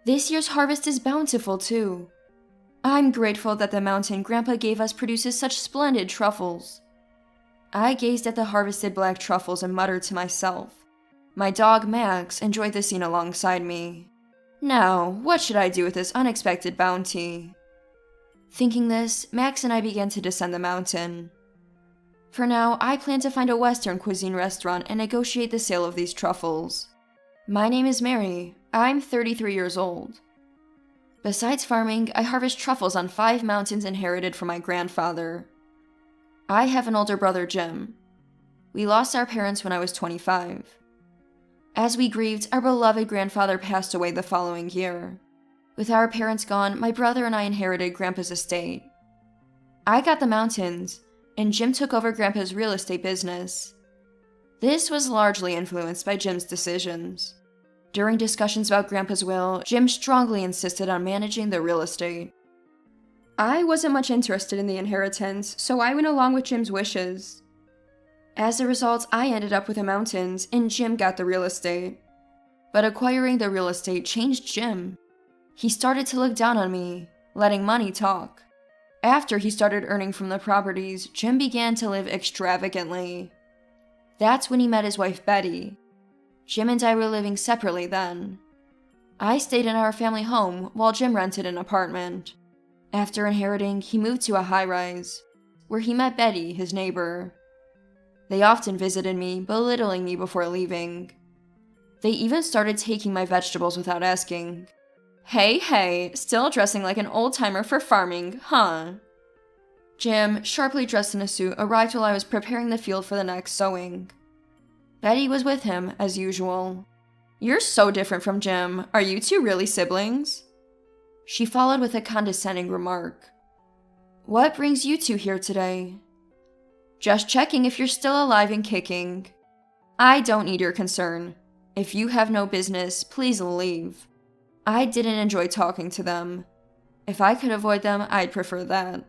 This year's harvest is bountiful too. I'm grateful that the mountain Grandpa gave us produces such splendid truffles. I gazed at the harvested black truffles and muttered to myself. My dog Max enjoyed the scene alongside me. Now, what should I do with this unexpected bounty? Thinking this, Max and I began to descend the mountain. For now, I plan to find a Western cuisine restaurant and negotiate the sale of these truffles. My name is Mary. I'm 33 years old. Besides farming, I harvest truffles on 5 mountains inherited from my grandfather. I have an older brother, Jim. We lost our parents when I was 25. As we grieved, our beloved grandfather passed away the following year. With our parents gone, my brother and I inherited Grandpa's estate. I got the mountains, and Jim took over Grandpa's real estate business. This was largely influenced by Jim's decisions. During discussions about Grandpa's will, Jim strongly insisted on managing the real estate. I wasn't much interested in the inheritance, so I went along with Jim's wishes. As a result, I ended up with the mountains, and Jim got the real estate. But acquiring the real estate changed Jim. He started to look down on me, letting money talk. After he started earning from the properties, Jim began to live extravagantly. That's when he met his wife Betty. Jim and I were living separately then. I stayed in our family home while Jim rented an apartment. After inheriting, he moved to a high-rise, where he met Betty, his neighbor. They often visited me, belittling me before leaving. They even started taking my vegetables without asking. Hey, still dressing like an old-timer for farming, huh? Jim, sharply dressed in a suit, arrived while I was preparing the field for the next sowing. Betty was with him, as usual. You're so different from Jim. Are you two really siblings? She followed with a condescending remark. What brings you two here today? Just checking if you're still alive and kicking. I don't need your concern. If you have no business, please leave. I didn't enjoy talking to them. If I could avoid them, I'd prefer that.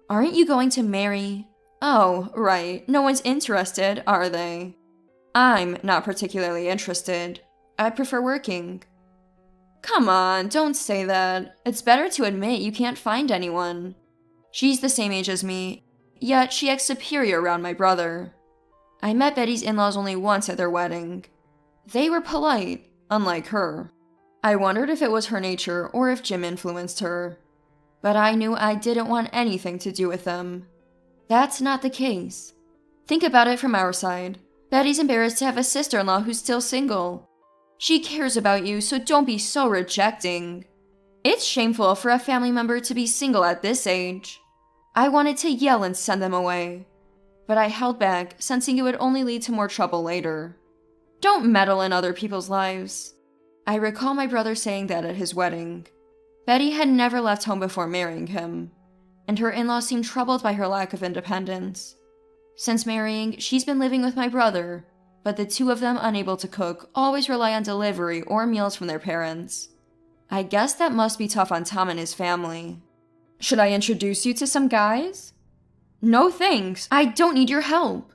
Aren't you going to marry? Oh, right. No one's interested, are they? I'm not particularly interested. I prefer working. Come on, don't say that. It's better to admit you can't find anyone. She's the same age as me, yet she acts superior around my brother. I met Betty's in-laws only once at their wedding. They were polite, unlike her. I wondered if it was her nature or if Jim influenced her. But I knew I didn't want anything to do with them. That's not the case. Think about it from our side. Betty's embarrassed to have a sister-in-law who's still single. She cares about you, so don't be so rejecting. It's shameful for a family member to be single at this age. I wanted to yell and send them away, but I held back, sensing it would only lead to more trouble later. Don't meddle in other people's lives. I recall my brother saying that at his wedding. Betty had never left home before marrying him, and her in-laws seemed troubled by her lack of independence. Since marrying, she's been living with my brother, but the two of them, unable to cook, always rely on delivery or meals from their parents. I guess that must be tough on Tom and his family. Should I introduce you to some guys? No thanks, I don't need your help.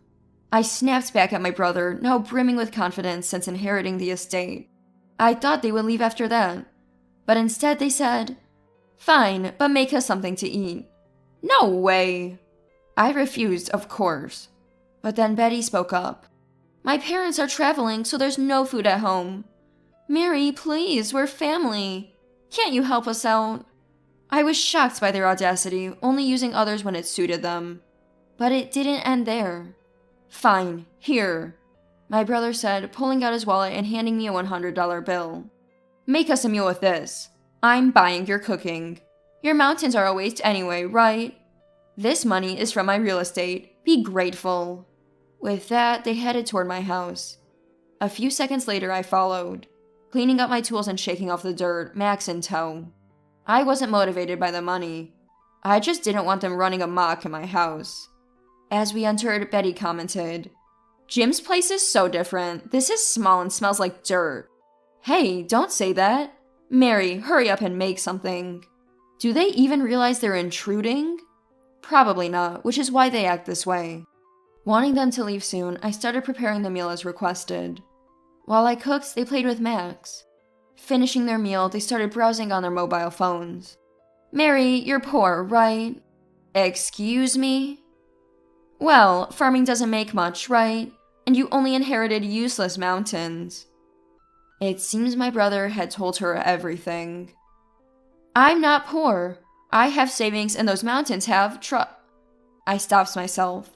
I snapped back at my brother, now brimming with confidence since inheriting the estate. I thought they would leave after that, but instead they said, Fine, but make us something to eat. No way! I refused, of course. But then Betty spoke up. My parents are traveling, so there's no food at home. Mary, please, we're family. Can't you help us out? I was shocked by their audacity, only using others when it suited them. But it didn't end there. Fine, here, my brother said, pulling out his wallet and handing me a $100 bill. Make us a meal with this. I'm buying your cooking. Your mountains are a waste anyway, right? This money is from my real estate. Be grateful. With that, they headed toward my house. A few seconds later, I followed, cleaning up my tools and shaking off the dirt, Max in tow. I wasn't motivated by the money. I just didn't want them running amok in my house. As we entered, Betty commented, Jim's place is so different. This is small and smells like dirt. Hey, don't say that. Mary, hurry up and make something. Do they even realize they're intruding? Probably not, which is why they act this way. Wanting them to leave soon, I started preparing the meal as requested. While I cooked, they played with Max. Finishing their meal, they started browsing on their mobile phones. "Mary, you're poor, right?" "Excuse me?" "Well, farming doesn't make much, right? And you only inherited useless mountains." It seems my brother had told her everything. "I'm not poor. I have savings and those mountains have I stopped myself.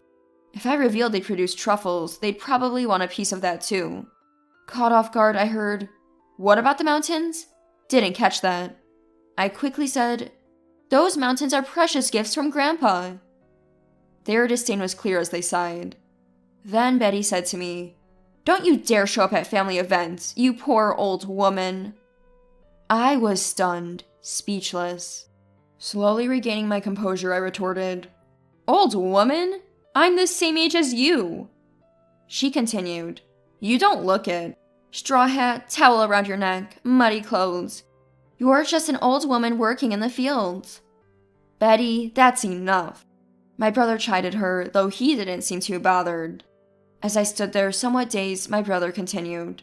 If I revealed they produced truffles, they'd probably want a piece of that too. Caught off guard, I heard, "What about the mountains?" Didn't catch that. I quickly said, "Those mountains are precious gifts from Grandpa." Their disdain was clear as they sighed. Then Betty said to me, "Don't you dare show up at family events, you poor old woman." I was stunned, speechless. Slowly regaining my composure, I retorted, "Old woman? I'm the same age as you." She continued, "You don't look it. Straw hat, towel around your neck, muddy clothes. You're just an old woman working in the fields." "Betty, that's enough." My brother chided her, though he didn't seem too bothered. As I stood there, somewhat dazed, my brother continued,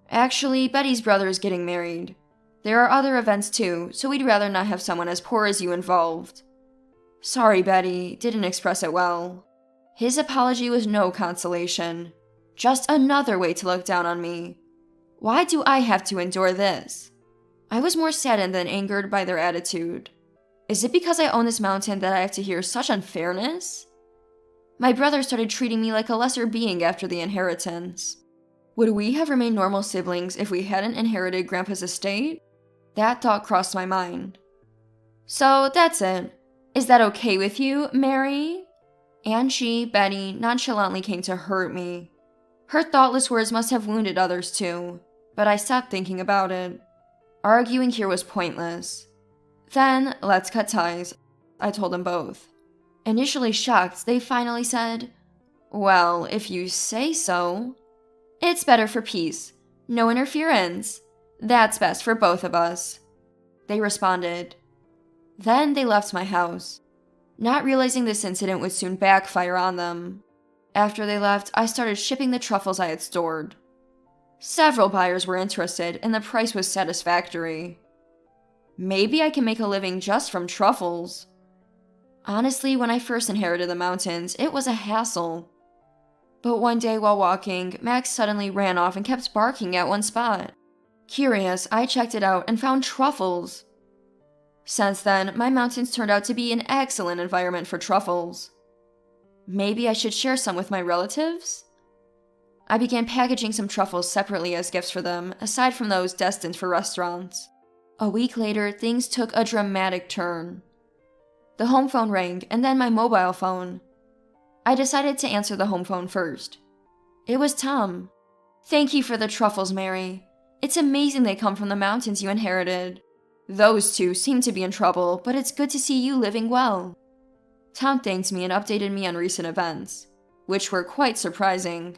"Actually, Betty's brother is getting married. There are other events too, so we'd rather not have someone as poor as you involved." Sorry, Betty, didn't express it well. His apology was no consolation. Just another way to look down on me. Why do I have to endure this? I was more saddened than angered by their attitude. Is it because I own this mountain that I have to hear such unfairness? My brother started treating me like a lesser being after the inheritance. Would we have remained normal siblings if we hadn't inherited Grandpa's estate? That thought crossed my mind. "So that's it. Is that okay with you, Mary?" And she, Betty, nonchalantly came to hurt me. Her thoughtless words must have wounded others too, but I stopped thinking about it. Arguing here was pointless. "Then, let's cut ties," I told them both. Initially shocked, they finally said, "Well, if you say so." "It's better for peace. No interference. That's best for both of us," they responded. Then they left my house, not realizing this incident would soon backfire on them. After they left, I started shipping the truffles I had stored. Several buyers were interested, and the price was satisfactory. Maybe I can make a living just from truffles. Honestly, when I first inherited the mountains, it was a hassle. But one day while walking, Max suddenly ran off and kept barking at one spot. Curious, I checked it out and found truffles. Since then, my mountains turned out to be an excellent environment for truffles. Maybe I should share some with my relatives? I began packaging some truffles separately as gifts for them, aside from those destined for restaurants. A week later, things took a dramatic turn. The home phone rang, and then my mobile phone. I decided to answer the home phone first. It was Tom. "Thank you for the truffles, Mary. It's amazing they come from the mountains you inherited. Those two seem to be in trouble, but it's good to see you living well." Tom thanked me and updated me on recent events, which were quite surprising.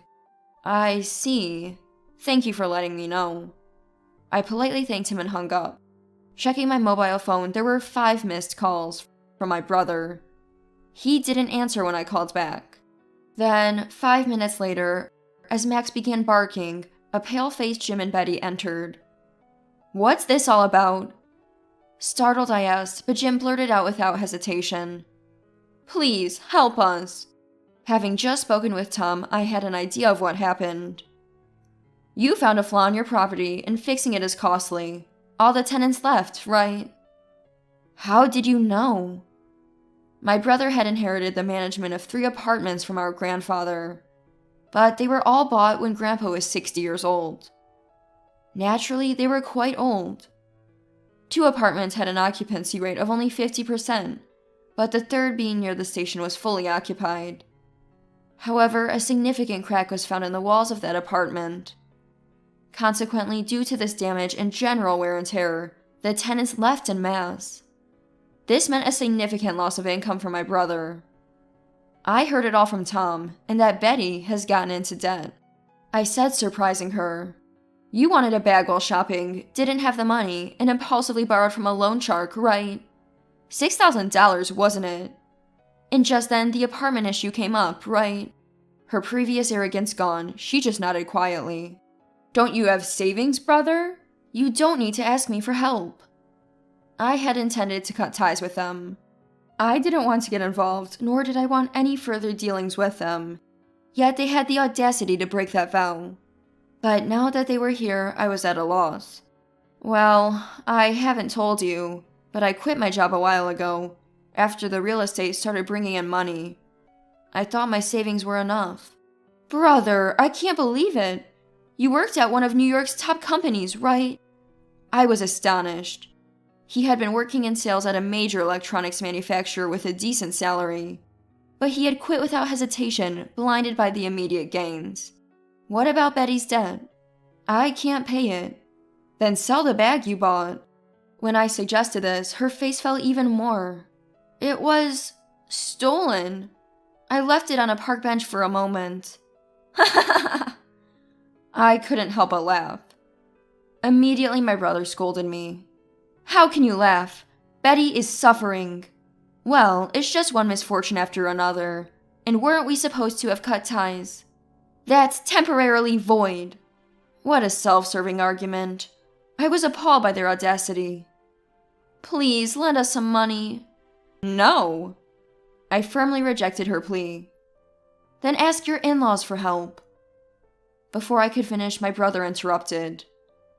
"I see. Thank you for letting me know." I politely thanked him and hung up. Checking my mobile phone, there were 5 missed calls from my brother. He didn't answer when I called back. Then, 5 minutes later, as Max began barking, a pale-faced Jim and Betty entered. "What's this all about?" Startled, I asked, but Jim blurted out without hesitation, "Please, help us." Having just spoken with Tom, I had an idea of what happened. "You found a flaw in your property, and fixing it is costly. All the tenants left, right?" "How did you know?" My brother had inherited the management of 3 apartments from our grandfather, but they were all bought when Grandpa was 60 years old. Naturally, they were quite old. 2 apartments had an occupancy rate of only 50%, but the third, being near the station, was fully occupied. However, a significant crack was found in the walls of that apartment. Consequently, due to this damage and general wear and tear, the tenants left en masse. This meant a significant loss of income for my brother. I heard it all from Tom, and that Betty has gotten into debt. I said, surprising her, "You wanted a bag while shopping, didn't have the money, and impulsively borrowed from a loan shark, right? $6,000, wasn't it? And just then, the apartment issue came up, right?" Her previous arrogance gone, she just nodded quietly. "Don't you have savings, brother?" You don't need to ask me for help. I had intended to cut ties with them. I didn't want to get involved, nor did I want any further dealings with them. Yet they had the audacity to break that vow. But now that they were here, I was at a loss. Well, I haven't told you, but I quit my job a while ago, after the real estate started bringing in money. I thought my savings were enough. Brother, I can't believe it. You worked at one of New York's top companies, right? I was astonished. He had been working in sales at a major electronics manufacturer with a decent salary. But he had quit without hesitation, blinded by the immediate gains. What about Betty's debt? I can't pay it. Then sell the bag you bought. When I suggested this, her face fell even more. It was stolen. I left it on a park bench for a moment. I couldn't help but laugh. Immediately, my brother scolded me. How can you laugh? Betty is suffering. Well, it's just one misfortune after another. And weren't we supposed to have cut ties? That's temporarily void. What a self-serving argument. I was appalled by their audacity. Please, lend us some money. No. I firmly rejected her plea. Then ask your in-laws for help. Before I could finish, my brother interrupted.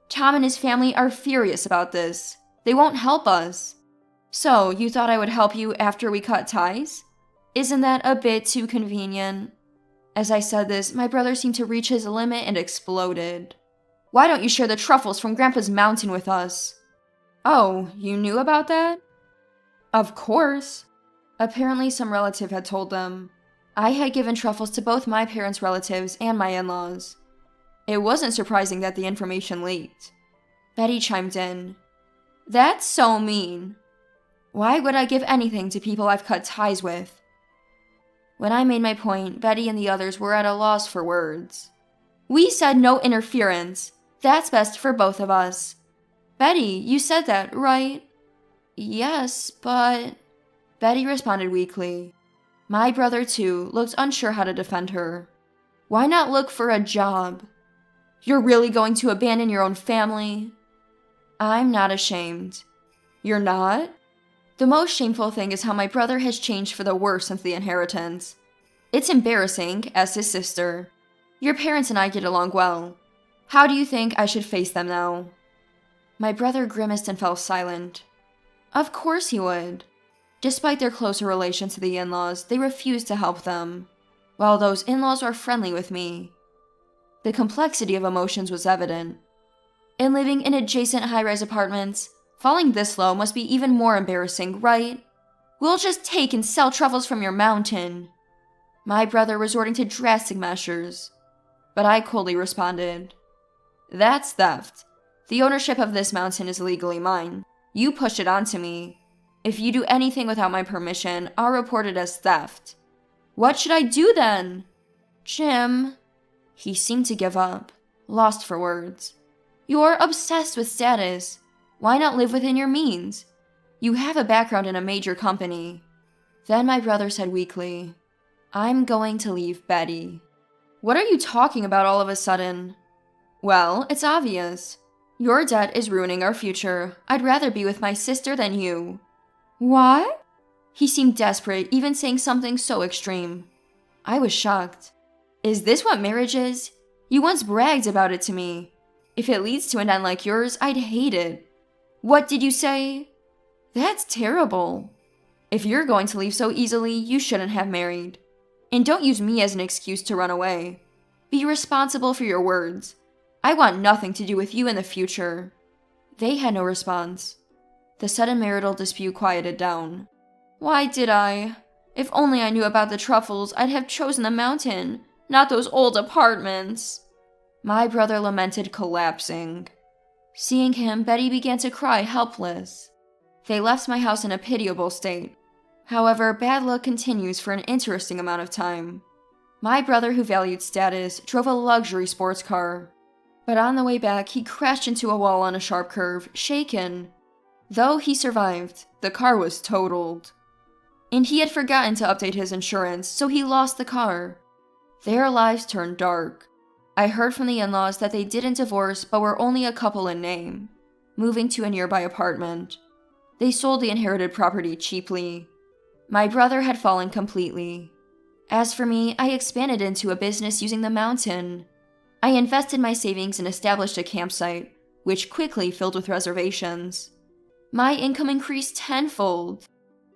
Tom and his family are furious about this. They won't help us. So, you thought I would help you after we cut ties? Isn't that a bit too convenient? As I said this, my brother seemed to reach his limit and exploded. Why don't you share the truffles from Grandpa's mountain with us? Oh, you knew about that? Of course. Apparently some relative had told them. I had given truffles to both my parents' relatives and my in-laws. It wasn't surprising that the information leaked. Betty chimed in. That's so mean. Why would I give anything to people I've cut ties with? When I made my point, Betty and the others were at a loss for words. We said no interference. That's best for both of us. Betty, you said that, right? Yes, but... Betty responded weakly. My brother, too, looked unsure how to defend her. Why not look for a job? You're really going to abandon your own family? I'm not ashamed. You're not? The most shameful thing is how my brother has changed for the worse since the inheritance. It's embarrassing, as his sister. Your parents and I get along well. How do you think I should face them now? My brother grimaced and fell silent. Of course he would. Despite their closer relation to the in-laws, they refused to help them, while those in-laws were friendly with me. The complexity of emotions was evident. In living in adjacent high-rise apartments, falling this low must be even more embarrassing, right? We'll just take and sell truffles from your mountain. My brother resorting to drastic measures. But I coldly responded, That's theft. The ownership of this mountain is legally mine. You pushed it onto me. If you do anything without my permission, I'll report it as theft. What should I do then? Jim. He seemed to give up, lost for words. You're obsessed with status. Why not live within your means? You have a background in a major company. Then my brother said weakly, I'm going to leave Betty. What are you talking about all of a sudden? Well, it's obvious. Your debt is ruining our future. I'd rather be with my sister than you. What? He seemed desperate, even saying something so extreme. I was shocked. Is this what marriage is? You once bragged about it to me. If it leads to an end like yours, I'd hate it. What did you say? That's terrible. If you're going to leave so easily, you shouldn't have married. And don't use me as an excuse to run away. Be responsible for your words. I want nothing to do with you in the future. They had no response. The sudden marital dispute quieted down. Why did I? If only I knew about the truffles, I'd have chosen the mountain, not those old apartments. My brother lamented, collapsing. Seeing him, Betty began to cry, helpless. They left my house in a pitiable state. However, bad luck continues for an interesting amount of time. My brother, who valued status, drove a luxury sports car. But on the way back, he crashed into a wall on a sharp curve, shaken. Though he survived, the car was totaled. And he had forgotten to update his insurance, so he lost the car. Their lives turned dark. I heard from the in-laws that they didn't divorce but were only a couple in name, moving to a nearby apartment. They sold the inherited property cheaply. My brother had fallen completely. As for me, I expanded into a business using the mountain. I invested my savings and established a campsite, which quickly filled with reservations. My income increased tenfold.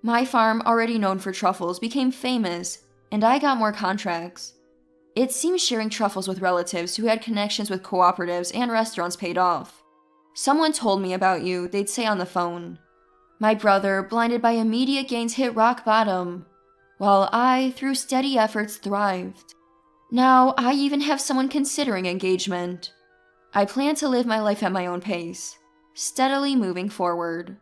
My farm, already known for truffles, became famous, and I got more contracts. It seems sharing truffles with relatives who had connections with cooperatives and restaurants paid off. Someone told me about you, they'd say on the phone. My brother, blinded by immediate gains, hit rock bottom, while I, through steady efforts, thrived. Now, I even have someone considering engagement. I plan to live my life at my own pace, steadily moving forward.